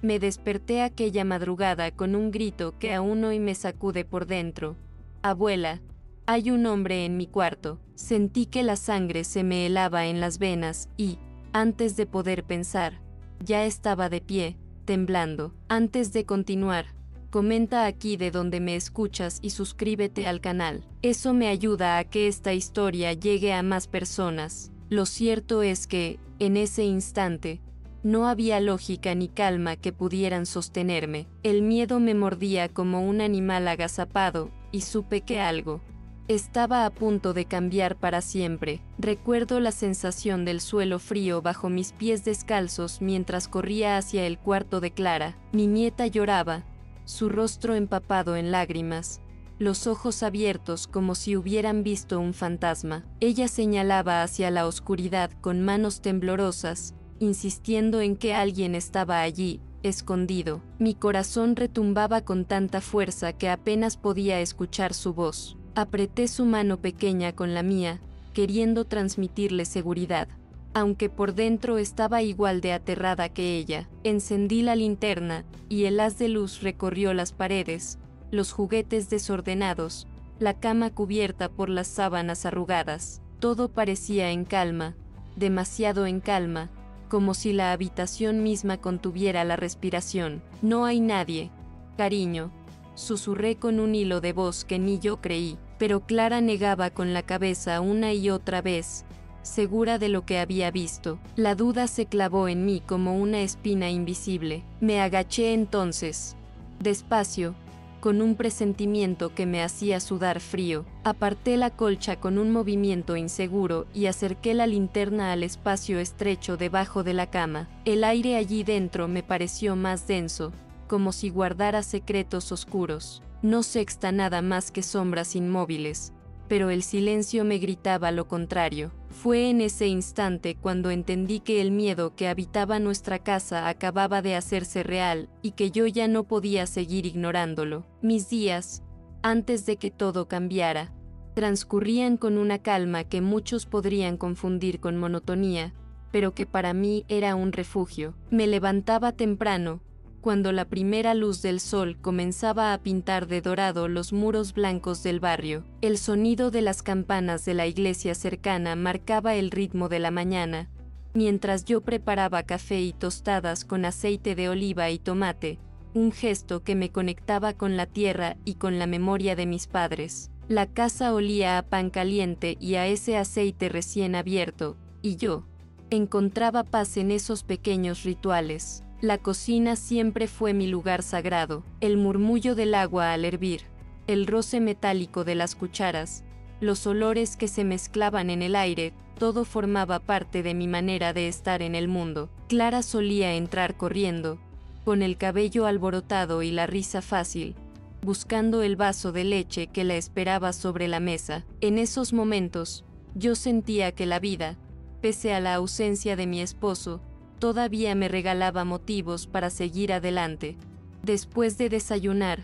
Me desperté aquella madrugada con un grito que aún hoy me sacude por dentro. Abuela, hay un hombre en mi cuarto. Sentí que la sangre se me helaba en las venas y, antes de poder pensar, ya estaba de pie, temblando. Antes de continuar, comenta aquí de donde me escuchas y suscríbete al canal. Eso me ayuda a que esta historia llegue a más personas. Lo cierto es que, en ese instante, no había lógica ni calma que pudieran sostenerme. El miedo me mordía como un animal agazapado, y supe que algo estaba a punto de cambiar para siempre. Recuerdo la sensación del suelo frío bajo mis pies descalzos mientras corría hacia el cuarto de Clara. Mi nieta lloraba, su rostro empapado en lágrimas, los ojos abiertos como si hubieran visto un fantasma. Ella señalaba hacia la oscuridad con manos temblorosas, insistiendo en que alguien estaba allí, escondido. Mi corazón retumbaba con tanta fuerza que apenas podía escuchar su voz. Apreté su mano pequeña con la mía, queriendo transmitirle seguridad. Aunque por dentro estaba igual de aterrada que ella. Encendí la linterna, y el haz de luz recorrió las paredes, los juguetes desordenados, la cama cubierta por las sábanas arrugadas. Todo parecía en calma, demasiado en calma, como si la habitación misma contuviera la respiración. No hay nadie, cariño, susurré con un hilo de voz que ni yo creí, pero Clara negaba con la cabeza una y otra vez, segura de lo que había visto. La duda se clavó en mí como una espina invisible. Me agaché entonces, despacio, con un presentimiento que me hacía sudar frío. Aparté la colcha con un movimiento inseguro y acerqué la linterna al espacio estrecho debajo de la cama. El aire allí dentro me pareció más denso, como si guardara secretos oscuros. No sexta nada más que sombras inmóviles, pero el silencio me gritaba lo contrario. Fue en ese instante cuando entendí que el miedo que habitaba nuestra casa acababa de hacerse real y que yo ya no podía seguir ignorándolo. Mis días, antes de que todo cambiara, transcurrían con una calma que muchos podrían confundir con monotonía, pero que para mí era un refugio. Me levantaba temprano, cuando la primera luz del sol comenzaba a pintar de dorado los muros blancos del barrio. El sonido de las campanas de la iglesia cercana marcaba el ritmo de la mañana, mientras yo preparaba café y tostadas con aceite de oliva y tomate, un gesto que me conectaba con la tierra y con la memoria de mis padres. La casa olía a pan caliente y a ese aceite recién abierto, y yo encontraba paz en esos pequeños rituales. La cocina siempre fue mi lugar sagrado. El murmullo del agua al hervir, el roce metálico de las cucharas, los olores que se mezclaban en el aire, todo formaba parte de mi manera de estar en el mundo. Clara solía entrar corriendo, con el cabello alborotado y la risa fácil, buscando el vaso de leche que la esperaba sobre la mesa. En esos momentos, yo sentía que la vida, pese a la ausencia de mi esposo, todavía me regalaba motivos para seguir adelante. Después de desayunar,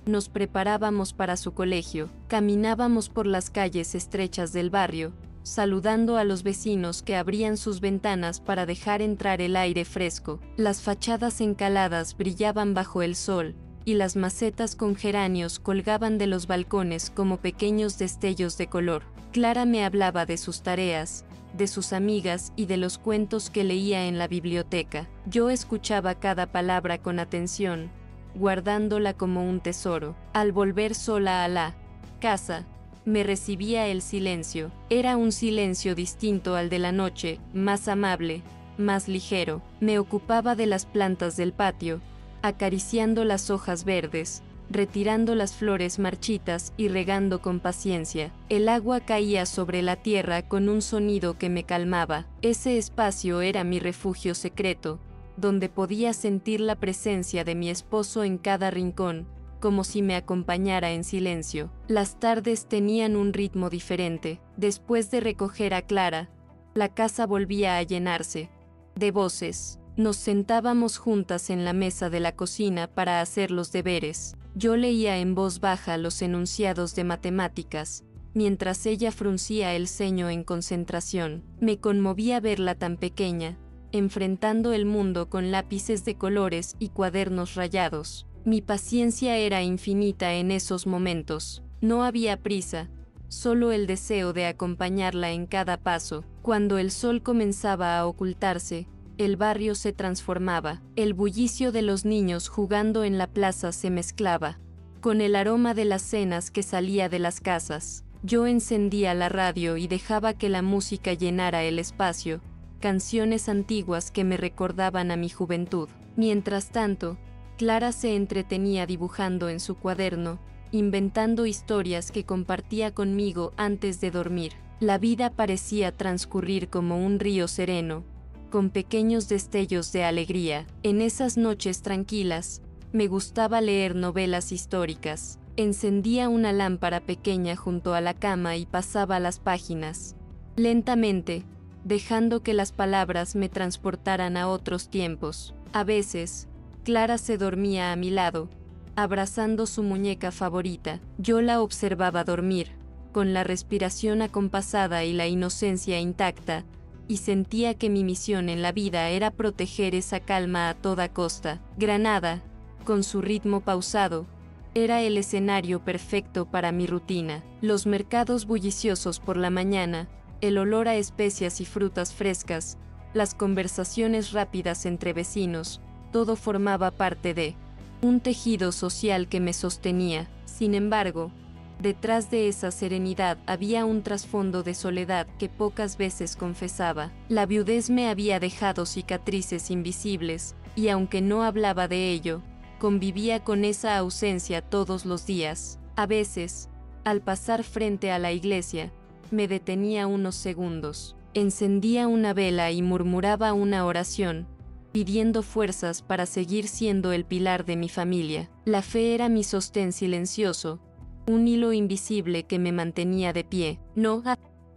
nos preparábamos para su colegio. Caminábamos por las calles estrechas del barrio, saludando a los vecinos que abrían sus ventanas para dejar entrar el aire fresco. Las fachadas encaladas brillaban bajo el sol, y las macetas con geranios colgaban de los balcones como pequeños destellos de color. Clara me hablaba de sus tareas, de sus amigas y de los cuentos que leía en la biblioteca. Yo escuchaba cada palabra con atención, guardándola como un tesoro. Al volver sola a la casa, me recibía el silencio. Era un silencio distinto al de la noche, más amable, más ligero. Me ocupaba de las plantas del patio, acariciando las hojas verdes, retirando las flores marchitas y regando con paciencia. El agua caía sobre la tierra con un sonido que me calmaba. Ese espacio era mi refugio secreto, donde podía sentir la presencia de mi esposo en cada rincón, como si me acompañara en silencio. Las tardes tenían un ritmo diferente. Después de recoger a Clara, la casa volvía a llenarse de voces. Nos sentábamos juntas en la mesa de la cocina para hacer los deberes. Yo leía en voz baja los enunciados de matemáticas, mientras ella fruncía el ceño en concentración. Me conmovía verla tan pequeña, enfrentando el mundo con lápices de colores y cuadernos rayados. Mi paciencia era infinita en esos momentos. No había prisa, solo el deseo de acompañarla en cada paso. Cuando el sol comenzaba a ocultarse, el barrio se transformaba. El bullicio de los niños jugando en la plaza se mezclaba con el aroma de las cenas que salía de las casas. Yo encendía la radio y dejaba que la música llenara el espacio, canciones antiguas que me recordaban a mi juventud. Mientras tanto, Clara se entretenía dibujando en su cuaderno, inventando historias que compartía conmigo antes de dormir. La vida parecía transcurrir como un río sereno, con pequeños destellos de alegría. En esas noches tranquilas, me gustaba leer novelas históricas. Encendía una lámpara pequeña junto a la cama y pasaba las páginas, lentamente, dejando que las palabras me transportaran a otros tiempos. A veces, Clara se dormía a mi lado, abrazando su muñeca favorita. Yo la observaba dormir, con la respiración acompasada y la inocencia intacta, y sentía que mi misión en la vida era proteger esa calma a toda costa. Granada, con su ritmo pausado, era el escenario perfecto para mi rutina. Los mercados bulliciosos por la mañana, el olor a especias y frutas frescas, las conversaciones rápidas entre vecinos, todo formaba parte de un tejido social que me sostenía. Sin embargo, detrás de esa serenidad había un trasfondo de soledad que pocas veces confesaba. La viudez me había dejado cicatrices invisibles, y aunque no hablaba de ello, convivía con esa ausencia todos los días. A veces, al pasar frente a la iglesia, me detenía unos segundos, encendía una vela y murmuraba una oración, pidiendo fuerzas para seguir siendo el pilar de mi familia. La fe era mi sostén silencioso, un hilo invisible que me mantenía de pie. No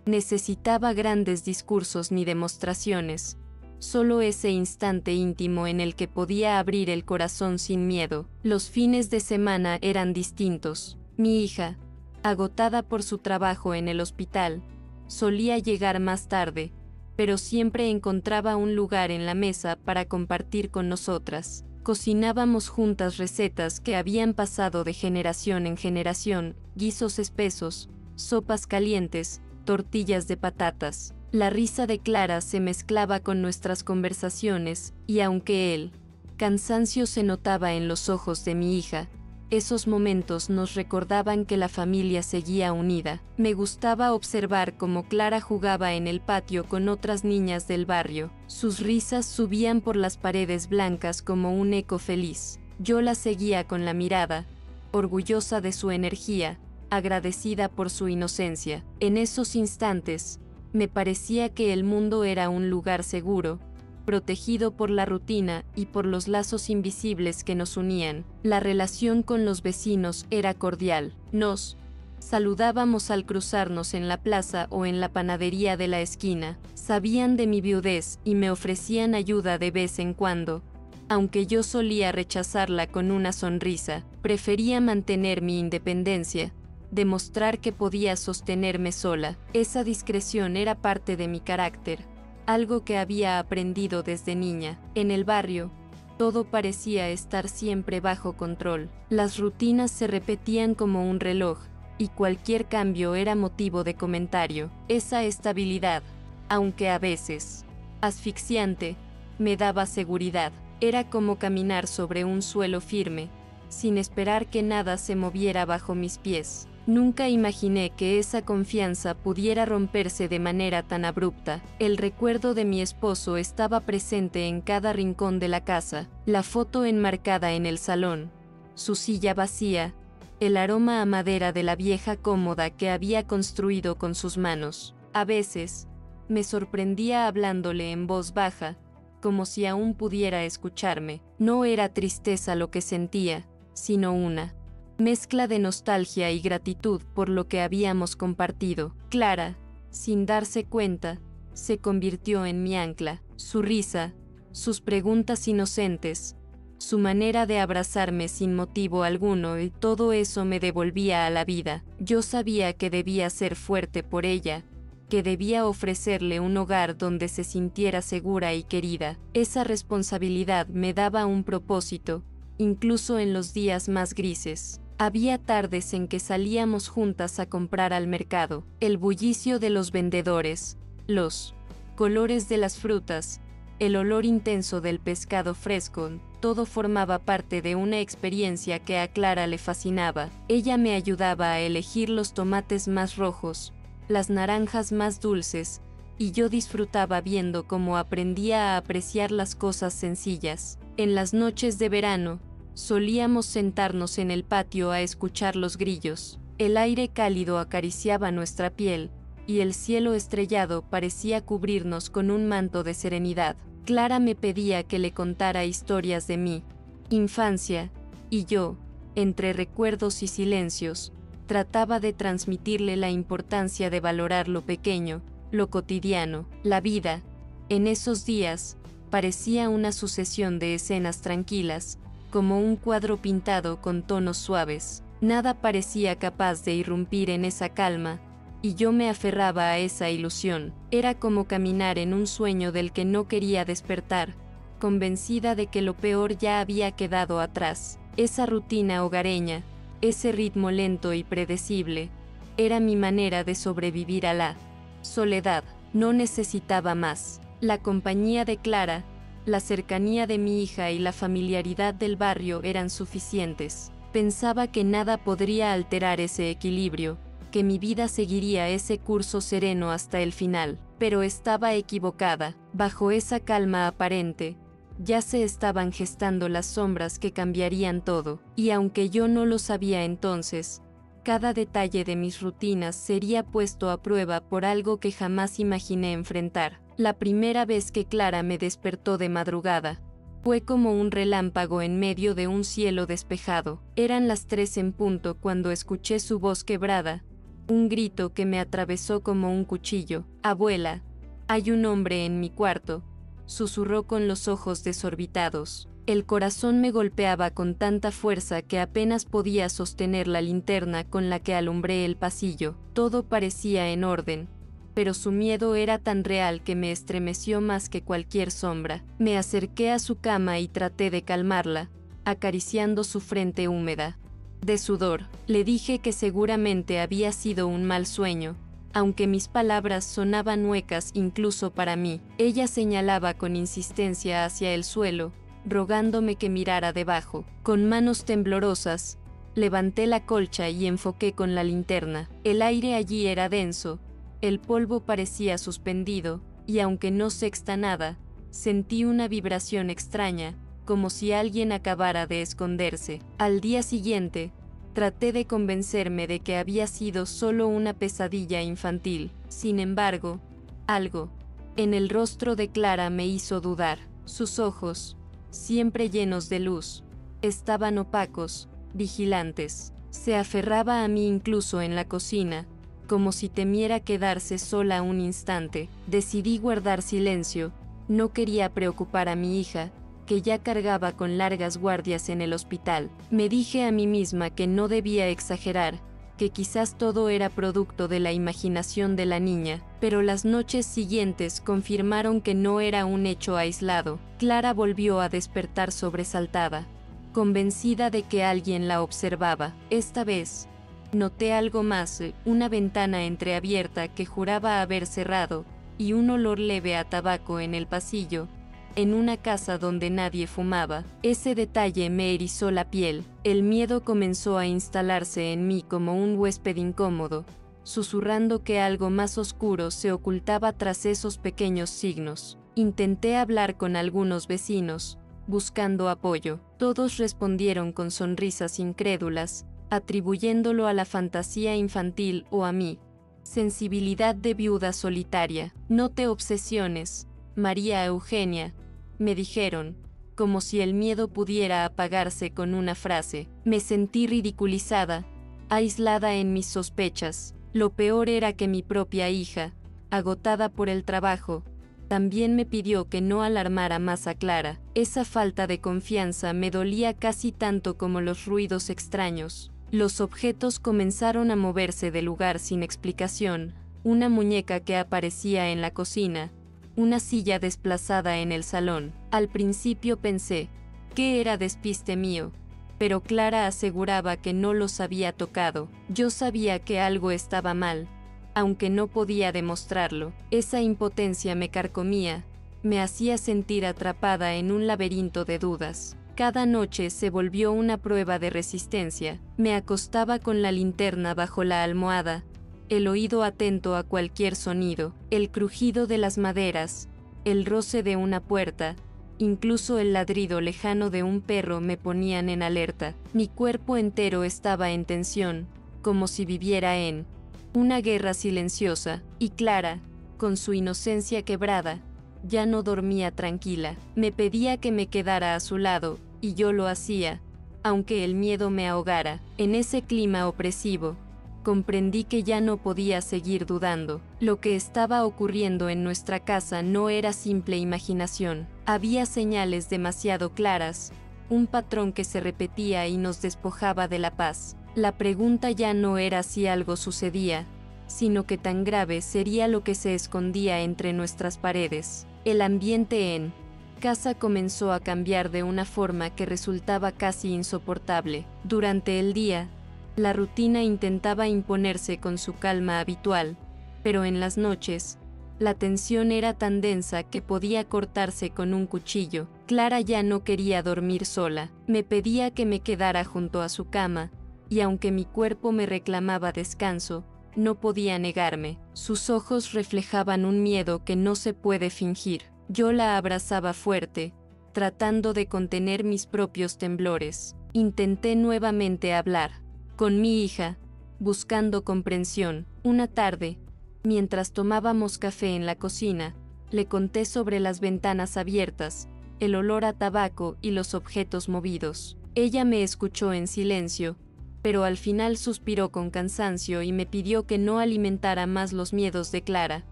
necesitaba grandes discursos ni demostraciones, solo ese instante íntimo en el que podía abrir el corazón sin miedo. Los fines de semana eran distintos. Mi hija, agotada por su trabajo en el hospital, solía llegar más tarde, pero siempre encontraba un lugar en la mesa para compartir con nosotras. Cocinábamos juntas recetas que habían pasado de generación en generación, guisos espesos, sopas calientes, tortillas de patatas. La risa de Clara se mezclaba con nuestras conversaciones, y aunque el cansancio se notaba en los ojos de mi hija, esos momentos nos recordaban que la familia seguía unida. Me gustaba observar cómo Clara jugaba en el patio con otras niñas del barrio. Sus risas subían por las paredes blancas como un eco feliz. Yo la seguía con la mirada, orgullosa de su energía, agradecida por su inocencia. En esos instantes, me parecía que el mundo era un lugar seguro, protegido por la rutina y por los lazos invisibles que nos unían. La relación con los vecinos era cordial. Nos saludábamos al cruzarnos en la plaza o en la panadería de la esquina. Sabían de mi viudez y me ofrecían ayuda de vez en cuando. Aunque yo solía rechazarla con una sonrisa, prefería mantener mi independencia, demostrar que podía sostenerme sola. Esa discreción era parte de mi carácter, algo que había aprendido desde niña. En el barrio, todo parecía estar siempre bajo control. Las rutinas se repetían como un reloj, y cualquier cambio era motivo de comentario. Esa estabilidad, aunque a veces asfixiante, me daba seguridad. Era como caminar sobre un suelo firme, sin esperar que nada se moviera bajo mis pies. Nunca imaginé que esa confianza pudiera romperse de manera tan abrupta. El recuerdo de mi esposo estaba presente en cada rincón de la casa, la foto enmarcada en el salón, su silla vacía, el aroma a madera de la vieja cómoda que había construido con sus manos. A veces, me sorprendía hablándole en voz baja, como si aún pudiera escucharme. No era tristeza lo que sentía, sino una mezcla de nostalgia y gratitud por lo que habíamos compartido. Clara, sin darse cuenta, se convirtió en mi ancla. Su risa, sus preguntas inocentes, su manera de abrazarme sin motivo alguno, y todo eso me devolvía a la vida. Yo sabía que debía ser fuerte por ella, que debía ofrecerle un hogar donde se sintiera segura y querida. Esa responsabilidad me daba un propósito, incluso en los días más grises. Había tardes en que salíamos juntas a comprar al mercado. El bullicio de los vendedores, los colores de las frutas, el olor intenso del pescado fresco, todo formaba parte de una experiencia que a Clara le fascinaba. Ella me ayudaba a elegir los tomates más rojos, las naranjas más dulces, y yo disfrutaba viendo cómo aprendía a apreciar las cosas sencillas. En las noches de verano, solíamos sentarnos en el patio a escuchar los grillos. El aire cálido acariciaba nuestra piel, y el cielo estrellado parecía cubrirnos con un manto de serenidad. Clara me pedía que le contara historias de mi infancia, y yo, entre recuerdos y silencios, trataba de transmitirle la importancia de valorar lo pequeño, lo cotidiano. La vida, en esos días, parecía una sucesión de escenas tranquilas, como un cuadro pintado con tonos suaves. Nada parecía capaz de irrumpir en esa calma, y yo me aferraba a esa ilusión. Era como caminar en un sueño del que no quería despertar, convencida de que lo peor ya había quedado atrás. Esa rutina hogareña, ese ritmo lento y predecible, era mi manera de sobrevivir a la soledad. No necesitaba más. La compañía de Clara, la cercanía de mi hija y la familiaridad del barrio eran suficientes. Pensaba que nada podría alterar ese equilibrio, que mi vida seguiría ese curso sereno hasta el final. Pero estaba equivocada. Bajo esa calma aparente, ya se estaban gestando las sombras que cambiarían todo. Y aunque yo no lo sabía entonces, cada detalle de mis rutinas sería puesto a prueba por algo que jamás imaginé enfrentar. La primera vez que Clara me despertó de madrugada, fue como un relámpago en medio de un cielo despejado. Eran las 3 en punto cuando escuché su voz quebrada, un grito que me atravesó como un cuchillo. «Abuela, hay un hombre en mi cuarto», susurró con los ojos desorbitados. El corazón me golpeaba con tanta fuerza que apenas podía sostener la linterna con la que alumbré el pasillo. Todo parecía en orden, pero su miedo era tan real que me estremeció más que cualquier sombra. Me acerqué a su cama y traté de calmarla, acariciando su frente húmeda de sudor. Le dije que seguramente había sido un mal sueño, aunque mis palabras sonaban huecas incluso para mí. Ella señalaba con insistencia hacia el suelo, rogándome que mirara debajo. Con manos temblorosas, levanté la colcha y enfoqué con la linterna. El aire allí era denso, el polvo parecía suspendido, y aunque no sexta nada, sentí una vibración extraña, como si alguien acabara de esconderse. Al día siguiente, traté de convencerme de que había sido solo una pesadilla infantil. Sin embargo, algo en el rostro de Clara me hizo dudar. Sus ojos, siempre llenos de luz, estaban opacos, vigilantes. Se aferraba a mí incluso en la cocina, como si temiera quedarse sola un instante. Decidí guardar silencio. No quería preocupar a mi hija, que ya cargaba con largas guardias en el hospital. Me dije a mí misma que no debía exagerar, que quizás todo era producto de la imaginación de la niña, pero las noches siguientes confirmaron que no era un hecho aislado. Clara volvió a despertar sobresaltada, convencida de que alguien la observaba. Esta vez, noté algo más, una ventana entreabierta que juraba haber cerrado, y un olor leve a tabaco en el pasillo, en una casa donde nadie fumaba. Ese detalle me erizó la piel. El miedo comenzó a instalarse en mí como un huésped incómodo, susurrando que algo más oscuro se ocultaba tras esos pequeños signos. Intenté hablar con algunos vecinos, buscando apoyo. Todos respondieron con sonrisas incrédulas, atribuyéndolo a la fantasía infantil o a mi sensibilidad de viuda solitaria. «No te obsesiones, María Eugenia», me dijeron, como si el miedo pudiera apagarse con una frase. Me sentí ridiculizada, aislada en mis sospechas. Lo peor era que mi propia hija, agotada por el trabajo, también me pidió que no alarmara más a Clara. Esa falta de confianza me dolía casi tanto como los ruidos extraños. Los objetos comenzaron a moverse de lugar sin explicación. una muñeca que aparecía en la cocina, una silla desplazada en el salón. Al principio pensé que era despiste mío, pero Clara aseguraba que no los había tocado. Yo sabía que algo estaba mal, aunque no podía demostrarlo. Esa impotencia me carcomía, me hacía sentir atrapada en un laberinto de dudas. Cada noche se volvió una prueba de resistencia. Me acostaba con la linterna bajo la almohada, el oído atento a cualquier sonido, el crujido de las maderas, el roce de una puerta, incluso el ladrido lejano de un perro me ponían en alerta. Mi cuerpo entero estaba en tensión, como si viviera en una guerra silenciosa, y Clara, con su inocencia quebrada, ya no dormía tranquila. Me pedía que me quedara a su lado, y yo lo hacía, aunque el miedo me ahogara. En ese clima opresivo, comprendí que ya no podía seguir dudando. Lo que estaba ocurriendo en nuestra casa no era simple imaginación. Había señales demasiado claras, un patrón que se repetía y nos despojaba de la paz. La pregunta ya no era si algo sucedía, sino que tan grave sería lo que se escondía entre nuestras paredes. El ambiente en casa comenzó a cambiar de una forma que resultaba casi insoportable. Durante el día, la rutina intentaba imponerse con su calma habitual, pero en las noches, la tensión era tan densa que podía cortarse con un cuchillo. Clara ya no quería dormir sola. Me pedía que me quedara junto a su cama, y aunque mi cuerpo me reclamaba descanso, no podía negarme. Sus ojos reflejaban un miedo que no se puede fingir. Yo la abrazaba fuerte, tratando de contener mis propios temblores. Intenté nuevamente hablar con mi hija, buscando comprensión. Una tarde, mientras tomábamos café en la cocina, le conté sobre las ventanas abiertas, el olor a tabaco y los objetos movidos. Ella me escuchó en silencio, pero al final suspiró con cansancio y me pidió que no alimentara más los miedos de Clara.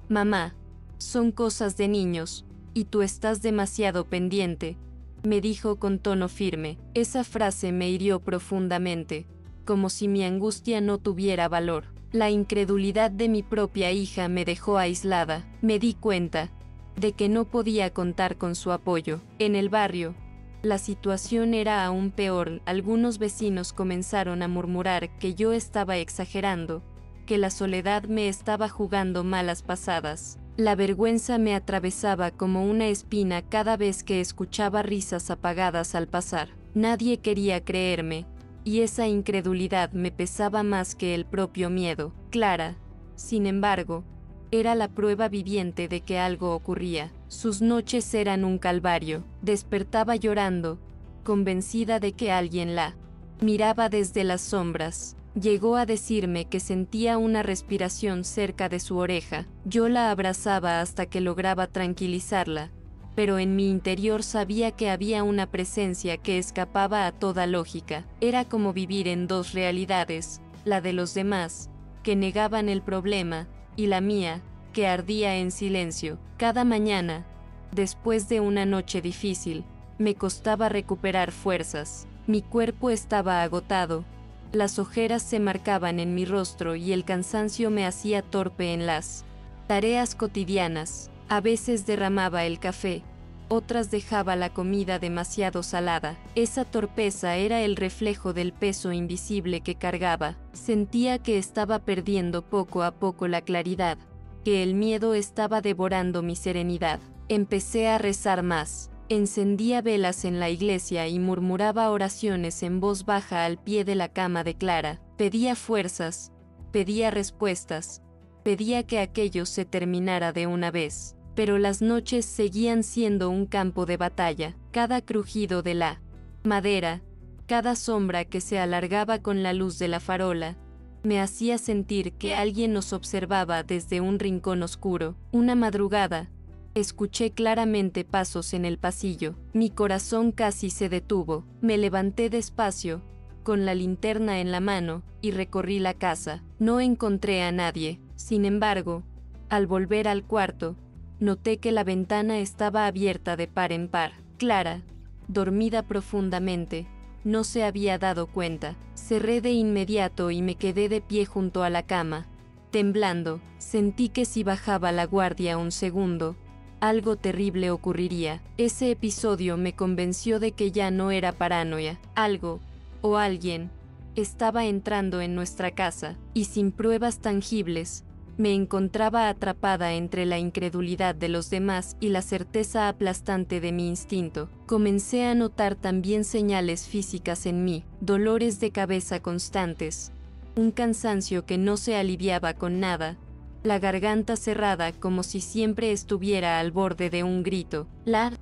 Mamá, son cosas de niños, y tú estás demasiado pendiente, me dijo con tono firme. Esa frase me hirió profundamente, como si mi angustia no tuviera valor. La incredulidad de mi propia hija me dejó aislada. Me di cuenta de que no podía contar con su apoyo. En el barrio, la situación era aún peor. Algunos vecinos comenzaron a murmurar que yo estaba exagerando, que la soledad me estaba jugando malas pasadas. La vergüenza me atravesaba como una espina cada vez que escuchaba risas apagadas al pasar. Nadie quería creerme, y esa incredulidad me pesaba más que el propio miedo. Clara, sin embargo, era la prueba viviente de que algo ocurría. Sus noches eran un calvario. Despertaba llorando, convencida de que alguien la miraba desde las sombras. Llegó a decirme que sentía una respiración cerca de su oreja. Yo la abrazaba hasta que lograba tranquilizarla, pero en mi interior sabía que había una presencia que escapaba a toda lógica. Era como vivir en dos realidades, la de los demás, que negaban el problema, y la mía, que ardía en silencio. Cada mañana, después de una noche difícil, me costaba recuperar fuerzas. Mi cuerpo estaba agotado, las ojeras se marcaban en mi rostro y el cansancio me hacía torpe en las tareas cotidianas. A veces derramaba el café, otras dejaba la comida demasiado salada. Esa torpeza era el reflejo del peso invisible que cargaba. Sentía que estaba perdiendo poco a poco la claridad, que el miedo estaba devorando mi serenidad. Empecé a rezar más. Encendía velas en la iglesia y murmuraba oraciones en voz baja al pie de la cama de Clara. Pedía fuerzas, pedía respuestas, pedía que aquello se terminara de una vez. Pero las noches seguían siendo un campo de batalla. Cada crujido de la madera, cada sombra que se alargaba con la luz de la farola, me hacía sentir que alguien nos observaba desde un rincón oscuro. Una madrugada, escuché claramente pasos en el pasillo. Mi corazón casi se detuvo. Me levanté despacio, con la linterna en la mano, y recorrí la casa. No encontré a nadie. Sin embargo, al volver al cuarto, noté que la ventana estaba abierta de par en par. Clara, dormida profundamente, no se había dado cuenta. Cerré de inmediato y me quedé de pie junto a la cama, Temblando, sentí que si bajaba la guardia un segundo, algo terrible ocurriría. Ese episodio me convenció de que ya no era paranoia. Algo, o alguien, estaba entrando en nuestra casa, y sin pruebas tangibles, me encontraba atrapada entre la incredulidad de los demás y la certeza aplastante de mi instinto. Comencé a notar también señales físicas en mí, dolores de cabeza constantes, un cansancio que no se aliviaba con nada, la garganta cerrada como si siempre estuviera al borde de un grito. La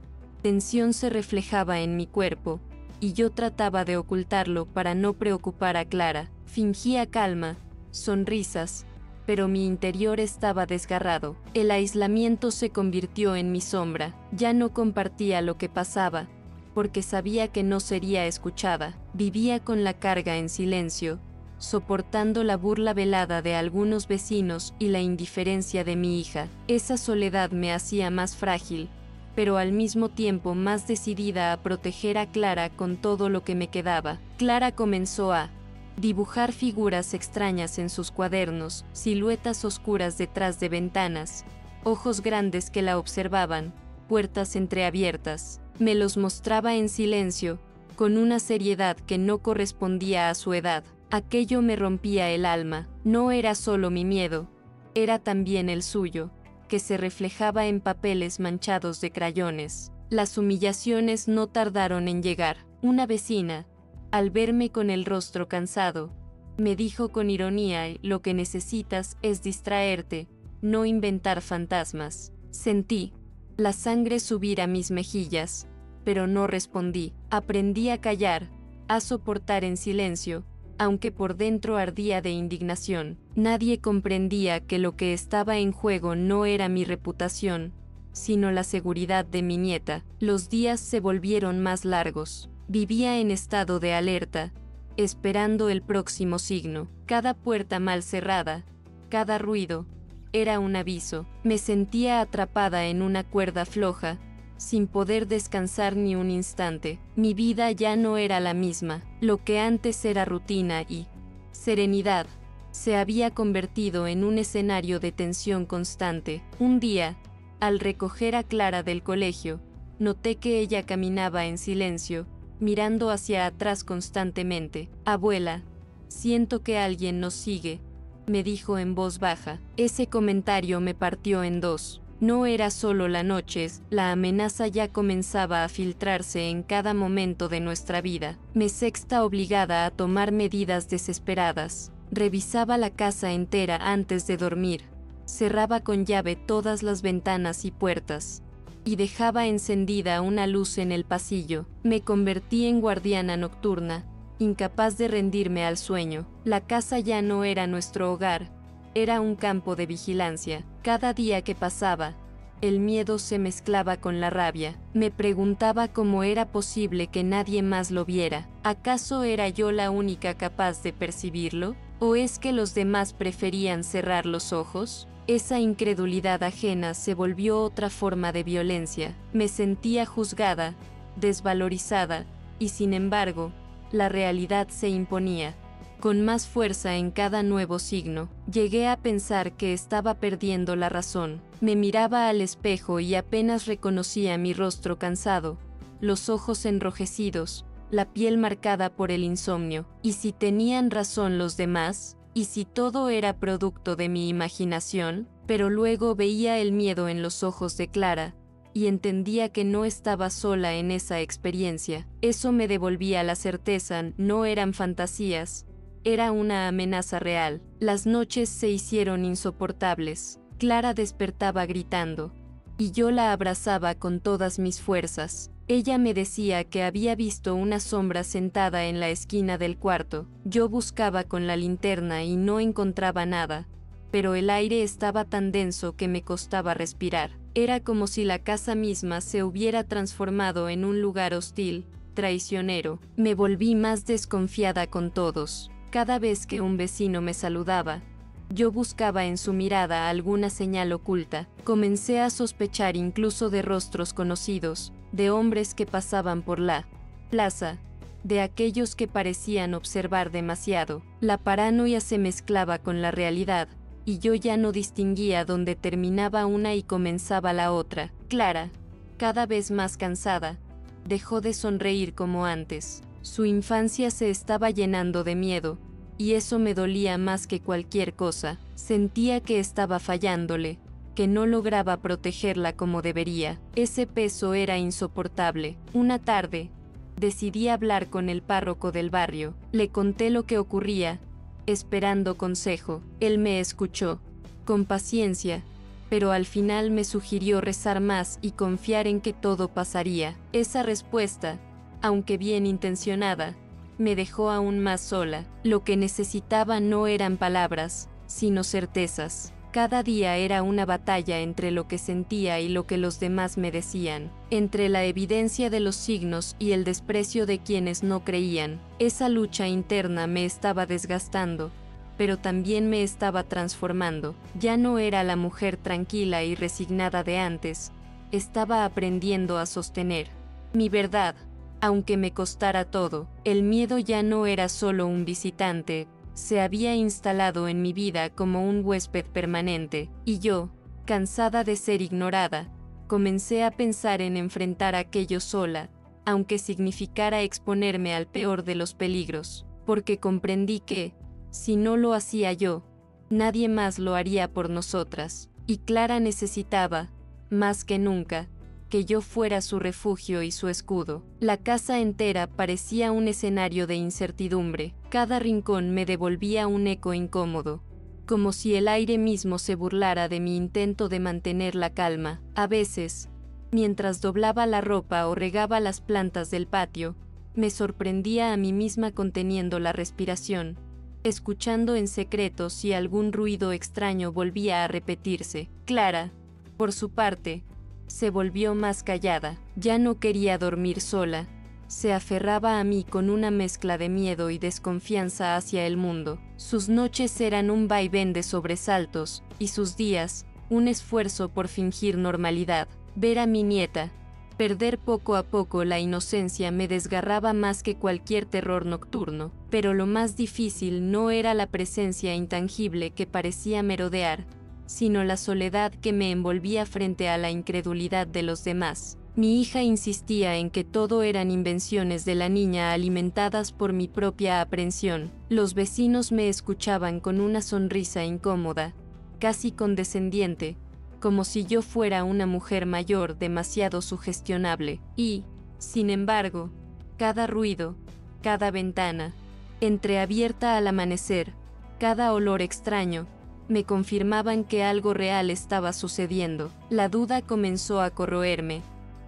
tensión se reflejaba en mi cuerpo, y yo trataba de ocultarlo para no preocupar a Clara. Fingía calma, sonrisas, pero mi interior estaba desgarrado. El aislamiento se convirtió en mi sombra. Ya no compartía lo que pasaba, porque sabía que no sería escuchada. Vivía con la carga en silencio, soportando la burla velada de algunos vecinos y la indiferencia de mi hija. Esa soledad me hacía más frágil, pero al mismo tiempo más decidida a proteger a Clara con todo lo que me quedaba. Clara comenzó a dibujar figuras extrañas en sus cuadernos, siluetas oscuras detrás de ventanas, ojos grandes que la observaban, puertas entreabiertas. Me los mostraba en silencio, con una seriedad que no correspondía a su edad. Aquello me rompía el alma. No era solo mi miedo, era también el suyo, que se reflejaba en papeles manchados de crayones. Las humillaciones no tardaron en llegar. Una vecina, al verme con el rostro cansado, me dijo con ironía: lo que necesitas es distraerte, no inventar fantasmas. Sentí la sangre subir a mis mejillas, pero no respondí. Aprendí a callar, a soportar en silencio, aunque por dentro ardía de indignación. Nadie comprendía que lo que estaba en juego no era mi reputación, sino la seguridad de mi nieta. Los días se volvieron más largos. Vivía en estado de alerta, esperando el próximo signo. Cada puerta mal cerrada, cada ruido, era un aviso. Me sentía atrapada en una cuerda floja, sin poder descansar ni un instante. Mi vida ya no era la misma. Lo que antes era rutina y serenidad, se había convertido en un escenario de tensión constante. Un día, al recoger a Clara del colegio, noté que ella caminaba en silencio, mirando hacia atrás constantemente. Abuela, siento que alguien nos sigue, me dijo en voz baja. Ese comentario me partió en dos. No era solo la noche, la amenaza ya comenzaba a filtrarse en cada momento de nuestra vida. Me sexta obligada a tomar medidas desesperadas. Revisaba la casa entera antes de dormir. Cerraba con llave todas las ventanas y puertas, y dejaba encendida una luz en el pasillo. Me convertí en guardiana nocturna, incapaz de rendirme al sueño. La casa ya no era nuestro hogar, era un campo de vigilancia. Cada día que pasaba, el miedo se mezclaba con la rabia. Me preguntaba cómo era posible que nadie más lo viera. ¿Acaso era yo la única capaz de percibirlo? ¿O es que los demás preferían cerrar los ojos? Esa incredulidad ajena se volvió otra forma de violencia. Me sentía juzgada, desvalorizada, y sin embargo, la realidad se imponía con más fuerza en cada nuevo signo. Llegué a pensar que estaba perdiendo la razón. Me miraba al espejo y apenas reconocía mi rostro cansado, los ojos enrojecidos, la piel marcada por el insomnio. ¿Y si tenían razón los demás? ¿Y si todo era producto de mi imaginación? Pero luego veía el miedo en los ojos de Clara, y entendía que no estaba sola en esa experiencia. Eso me devolvía la certeza, no eran fantasías, era una amenaza real. Las noches se hicieron insoportables. Clara despertaba gritando, y yo la abrazaba con todas mis fuerzas. Ella me decía que había visto una sombra sentada en la esquina del cuarto. Yo buscaba con la linterna y no encontraba nada, pero el aire estaba tan denso que me costaba respirar. Era como si la casa misma se hubiera transformado en un lugar hostil, traicionero. Me volví más desconfiada con todos. Cada vez que un vecino me saludaba, yo buscaba en su mirada alguna señal oculta. Comencé a sospechar incluso de rostros conocidos, de hombres que pasaban por la plaza, de aquellos que parecían observar demasiado. La paranoia se mezclaba con la realidad, y yo ya no distinguía dónde terminaba una y comenzaba la otra. Clara, cada vez más cansada, dejó de sonreír como antes. Su infancia se estaba llenando de miedo, y eso me dolía más que cualquier cosa. Sentía que estaba fallándole, que no lograba protegerla como debería. Ese peso era insoportable. Una tarde, decidí hablar con el párroco del barrio. Le conté lo que ocurría, esperando consejo. Él me escuchó, con paciencia, pero al final me sugirió rezar más y confiar en que todo pasaría. Esa respuesta, aunque bien intencionada, me dejó aún más sola. Lo que necesitaba no eran palabras, sino certezas. Cada día era una batalla entre lo que sentía y lo que los demás me decían, entre la evidencia de los signos y el desprecio de quienes no creían. Esa lucha interna me estaba desgastando, pero también me estaba transformando. Ya no era la mujer tranquila y resignada de antes, estaba aprendiendo a sostener mi verdad. Aunque me costara todo, el miedo ya no era solo un visitante, se había instalado en mi vida como un huésped permanente, y yo, cansada de ser ignorada, comencé a pensar en enfrentar aquello sola, aunque significara exponerme al peor de los peligros, porque comprendí que, si no lo hacía yo, nadie más lo haría por nosotras, y Clara necesitaba, más que nunca, que yo fuera su refugio y su escudo. La casa entera parecía un escenario de incertidumbre. Cada rincón me devolvía un eco incómodo, como si el aire mismo se burlara de mi intento de mantener la calma. A veces, mientras doblaba la ropa o regaba las plantas del patio, me sorprendía a mí misma conteniendo la respiración, escuchando en secreto si algún ruido extraño volvía a repetirse. Clara, por su parte, se volvió más callada. Ya no quería dormir sola. Se aferraba a mí con una mezcla de miedo y desconfianza hacia el mundo. Sus noches eran un vaivén de sobresaltos, y sus días, un esfuerzo por fingir normalidad. Ver a mi nieta perder poco a poco la inocencia me desgarraba más que cualquier terror nocturno. Pero lo más difícil no era la presencia intangible que parecía merodear, sino la soledad que me envolvía frente a la incredulidad de los demás. Mi hija insistía en que todo eran invenciones de la niña alimentadas por mi propia aprensión. Los vecinos me escuchaban con una sonrisa incómoda, casi condescendiente, como si yo fuera una mujer mayor demasiado sugestionable. Y, sin embargo, cada ruido, cada ventana, entreabierta al amanecer, cada olor extraño, me confirmaban que algo real estaba sucediendo. La duda comenzó a corroerme.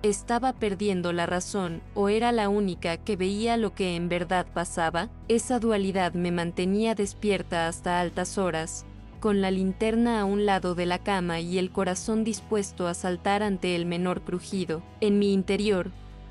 ¿Estaba perdiendo la razón o era la única que veía lo que en verdad pasaba? Esa dualidad me mantenía despierta hasta altas horas, con la linterna a un lado de la cama y el corazón dispuesto a saltar ante el menor crujido. En mi interior,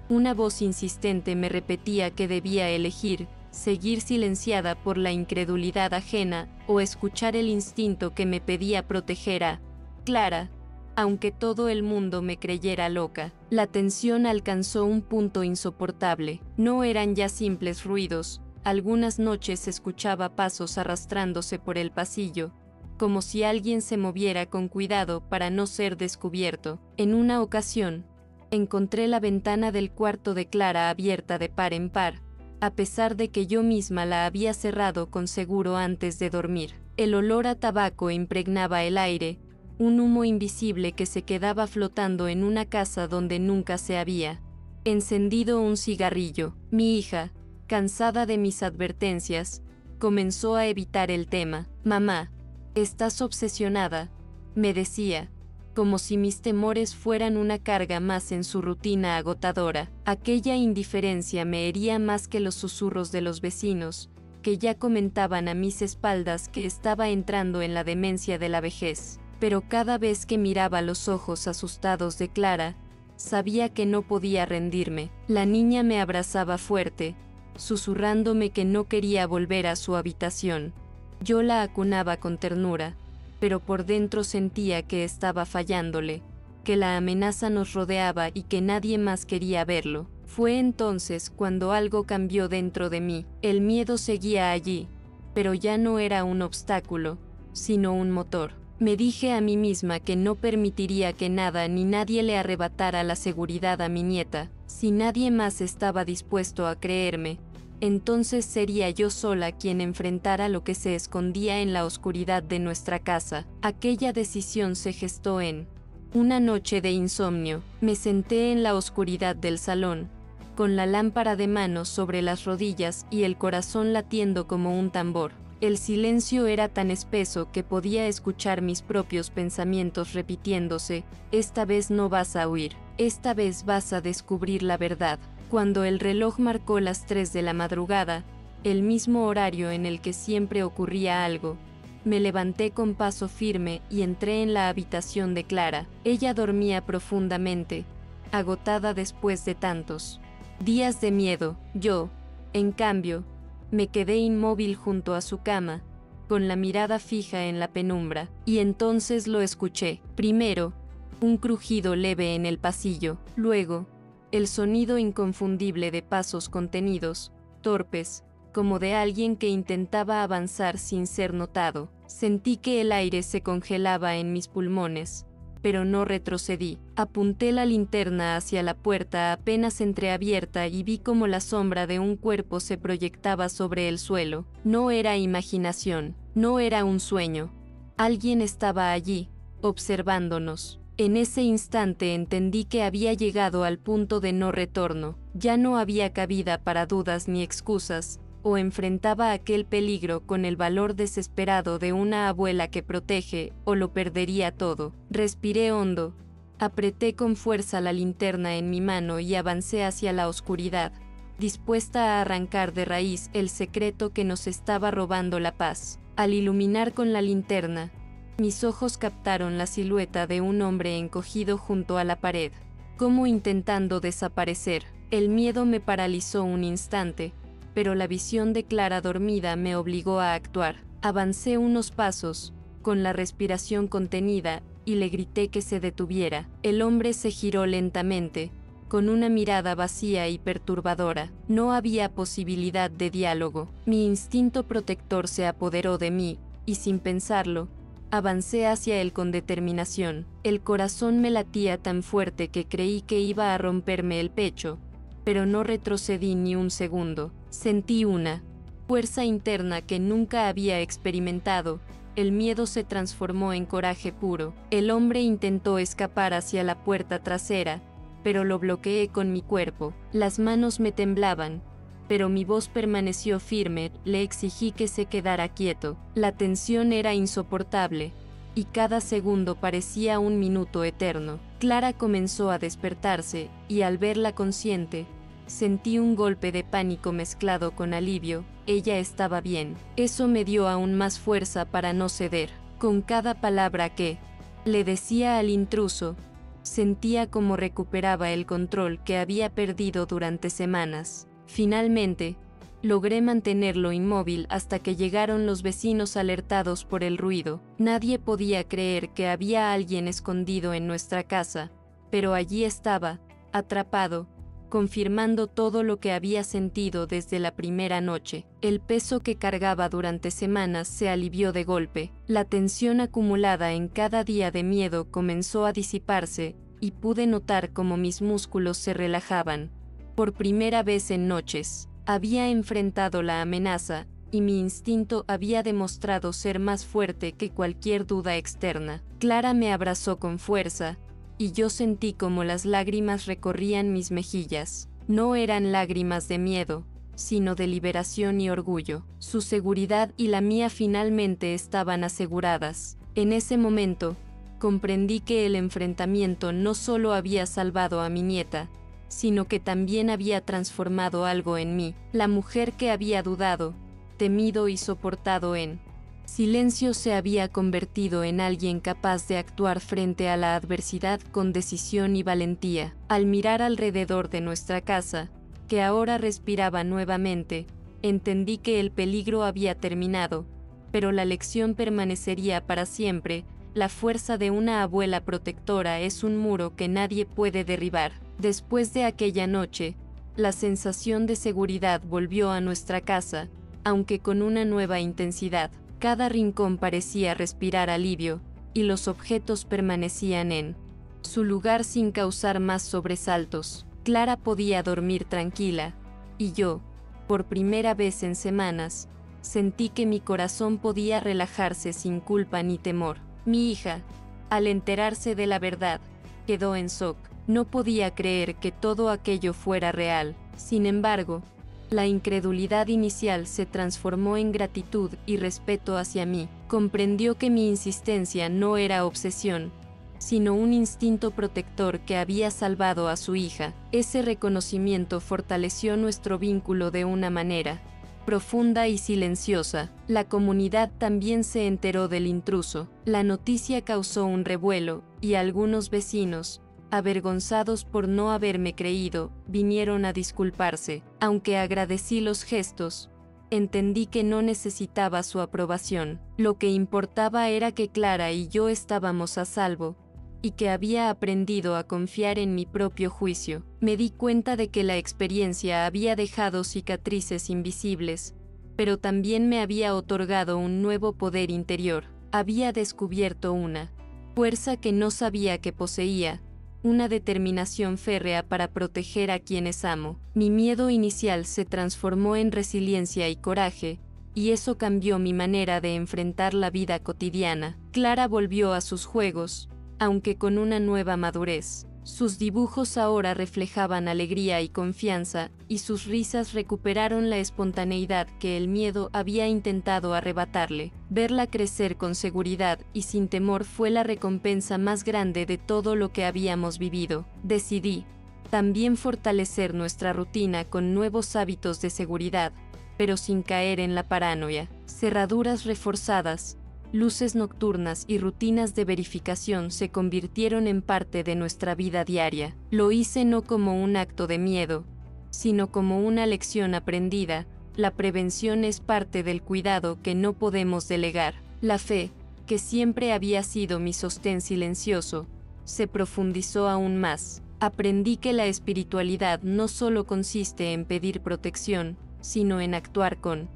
una voz insistente me repetía que debía elegir: seguir silenciada por la incredulidad ajena o escuchar el instinto que me pedía proteger a Clara, aunque todo el mundo me creyera loca. La tensión alcanzó un punto insoportable. No eran ya simples ruidos. Algunas noches escuchaba pasos arrastrándose por el pasillo, como si alguien se moviera con cuidado para no ser descubierto. En una ocasión, encontré la ventana del cuarto de Clara abierta de par en par, a pesar de que yo misma la había cerrado con seguro antes de dormir. El olor a tabaco impregnaba el aire, un humo invisible que se quedaba flotando en una casa donde nunca se había encendido un cigarrillo. Mi hija, cansada de mis advertencias, comenzó a evitar el tema. «Mamá, estás obsesionada», me decía, como si mis temores fueran una carga más en su rutina agotadora. Aquella indiferencia me hería más que los susurros de los vecinos, que ya comentaban a mis espaldas que estaba entrando en la demencia de la vejez. Pero cada vez que miraba los ojos asustados de Clara, sabía que no podía rendirme. La niña me abrazaba fuerte, susurrándome que no quería volver a su habitación. Yo la acunaba con ternura, pero por dentro sentía que estaba fallándole, que la amenaza nos rodeaba y que nadie más quería verlo. Fue entonces cuando algo cambió dentro de mí. El miedo seguía allí, pero ya no era un obstáculo, sino un motor. Me dije a mí misma que no permitiría que nada ni nadie le arrebatara la seguridad a mi nieta. Si nadie más estaba dispuesto a creerme, entonces sería yo sola quien enfrentara lo que se escondía en la oscuridad de nuestra casa. Aquella decisión se gestó en una noche de insomnio. Me senté en la oscuridad del salón, con la lámpara de mano sobre las rodillas y el corazón latiendo como un tambor. El silencio era tan espeso que podía escuchar mis propios pensamientos repitiéndose: esta vez no vas a huir, esta vez vas a descubrir la verdad. Cuando el reloj marcó las 3 de la madrugada, el mismo horario en el que siempre ocurría algo, me levanté con paso firme y entré en la habitación de Clara. Ella dormía profundamente, agotada después de tantos días de miedo. Yo, en cambio, me quedé inmóvil junto a su cama, con la mirada fija en la penumbra, y entonces lo escuché. Primero, un crujido leve en el pasillo, luego, el sonido inconfundible de pasos contenidos, torpes, como de alguien que intentaba avanzar sin ser notado. Sentí que el aire se congelaba en mis pulmones, pero no retrocedí. Apunté la linterna hacia la puerta apenas entreabierta y vi cómo la sombra de un cuerpo se proyectaba sobre el suelo. No era imaginación, no era un sueño. Alguien estaba allí, observándonos. En ese instante entendí que había llegado al punto de no retorno. Ya no había cabida para dudas ni excusas. O enfrentaba aquel peligro con el valor desesperado de una abuela que protege, o lo perdería todo. Respiré hondo, apreté con fuerza la linterna en mi mano y avancé hacia la oscuridad, dispuesta a arrancar de raíz el secreto que nos estaba robando la paz. Al iluminar con la linterna, mis ojos captaron la silueta de un hombre encogido junto a la pared, como intentando desaparecer. El miedo me paralizó un instante, pero la visión de Clara dormida me obligó a actuar. Avancé unos pasos, con la respiración contenida, y le grité que se detuviera. El hombre se giró lentamente, con una mirada vacía y perturbadora. No había posibilidad de diálogo. Mi instinto protector se apoderó de mí, y sin pensarlo, avancé hacia él con determinación. El corazón me latía tan fuerte que creí que iba a romperme el pecho, pero no retrocedí ni un segundo. Sentí una fuerza interna que nunca había experimentado. El miedo se transformó en coraje puro. El hombre intentó escapar hacia la puerta trasera, pero lo bloqueé con mi cuerpo. Las manos me temblaban, pero mi voz permaneció firme. Le exigí que se quedara quieto. La tensión era insoportable, y cada segundo parecía un minuto eterno. Clara comenzó a despertarse, y al verla consciente, sentí un golpe de pánico mezclado con alivio. Ella estaba bien. Eso me dio aún más fuerza para no ceder. Con cada palabra que le decía al intruso, sentía como recuperaba el control que había perdido durante semanas. Finalmente, logré mantenerlo inmóvil hasta que llegaron los vecinos alertados por el ruido. Nadie podía creer que había alguien escondido en nuestra casa, pero allí estaba, atrapado, confirmando todo lo que había sentido desde la primera noche. El peso que cargaba durante semanas se alivió de golpe. La tensión acumulada en cada día de miedo comenzó a disiparse, y pude notar cómo mis músculos se relajaban. Por primera vez en noches, había enfrentado la amenaza, y mi instinto había demostrado ser más fuerte que cualquier duda externa. Clara me abrazó con fuerza, y yo sentí como las lágrimas recorrían mis mejillas. No eran lágrimas de miedo, sino de liberación y orgullo. Su seguridad y la mía finalmente estaban aseguradas. En ese momento, comprendí que el enfrentamiento no solo había salvado a mi nieta, sino que también había transformado algo en mí. La mujer que había dudado, temido y soportado en silencio se había convertido en alguien capaz de actuar frente a la adversidad con decisión y valentía. Al mirar alrededor de nuestra casa, que ahora respiraba nuevamente, entendí que el peligro había terminado, pero la lección permanecería para siempre. La fuerza de una abuela protectora es un muro que nadie puede derribar. Después de aquella noche, la sensación de seguridad volvió a nuestra casa, aunque con una nueva intensidad. Cada rincón parecía respirar alivio, y los objetos permanecían en su lugar sin causar más sobresaltos. Clara podía dormir tranquila, y yo, por primera vez en semanas, sentí que mi corazón podía relajarse sin culpa ni temor. Mi hija, al enterarse de la verdad, quedó en shock. No podía creer que todo aquello fuera real. Sin embargo, la incredulidad inicial se transformó en gratitud y respeto hacia mí. Comprendió que mi insistencia no era obsesión, sino un instinto protector que había salvado a su hija. Ese reconocimiento fortaleció nuestro vínculo de una manera profunda y silenciosa. La comunidad también se enteró del intruso. La noticia causó un revuelo, y algunos vecinos, avergonzados por no haberme creído, vinieron a disculparse. Aunque agradecí los gestos, entendí que no necesitaba su aprobación. Lo que importaba era que Clara y yo estábamos a salvo, y que había aprendido a confiar en mi propio juicio. Me di cuenta de que la experiencia había dejado cicatrices invisibles, pero también me había otorgado un nuevo poder interior. Había descubierto una fuerza que no sabía que poseía, una determinación férrea para proteger a quienes amo. Mi miedo inicial se transformó en resiliencia y coraje, y eso cambió mi manera de enfrentar la vida cotidiana. Clara volvió a sus juegos, aunque con una nueva madurez. Sus dibujos ahora reflejaban alegría y confianza, y sus risas recuperaron la espontaneidad que el miedo había intentado arrebatarle. Verla crecer con seguridad y sin temor fue la recompensa más grande de todo lo que habíamos vivido. Decidí también fortalecer nuestra rutina con nuevos hábitos de seguridad, pero sin caer en la paranoia. Cerraduras reforzadas, luces nocturnas y rutinas de verificación se convirtieron en parte de nuestra vida diaria. Lo hice no como un acto de miedo, sino como una lección aprendida. La prevención es parte del cuidado que no podemos delegar. La fe, que siempre había sido mi sostén silencioso, se profundizó aún más. Aprendí que la espiritualidad no solo consiste en pedir protección, sino en actuar con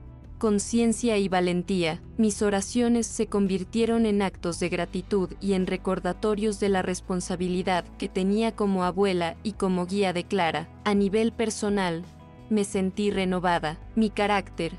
conciencia y valentía. Mis oraciones se convirtieron en actos de gratitud y en recordatorios de la responsabilidad que tenía como abuela y como guía de Clara. A nivel personal, me sentí renovada. Mi carácter,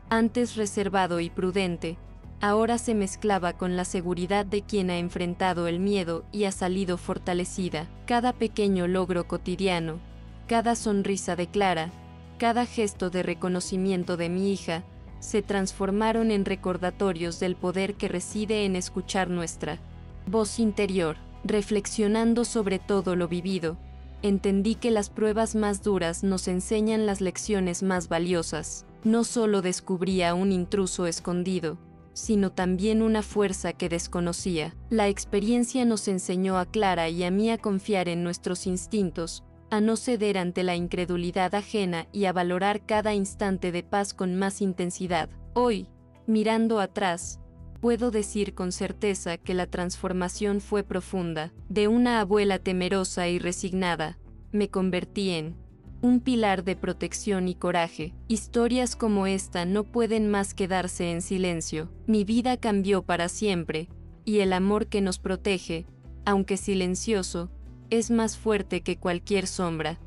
antes reservado y prudente, ahora se mezclaba con la seguridad de quien ha enfrentado el miedo y ha salido fortalecida. Cada pequeño logro cotidiano, cada sonrisa de Clara, cada gesto de reconocimiento de mi hija, se transformaron en recordatorios del poder que reside en escuchar nuestra voz interior. Reflexionando sobre todo lo vivido, entendí que las pruebas más duras nos enseñan las lecciones más valiosas. No solo descubrí a un intruso escondido, sino también una fuerza que desconocía. La experiencia nos enseñó a Clara y a mí a confiar en nuestros instintos, a no ceder ante la incredulidad ajena y a valorar cada instante de paz con más intensidad. Hoy, mirando atrás, puedo decir con certeza que la transformación fue profunda. De una abuela temerosa y resignada, me convertí en un pilar de protección y coraje. Historias como esta no pueden más quedarse en silencio. Mi vida cambió para siempre, y el amor que nos protege, aunque silencioso, es más fuerte que cualquier sombra.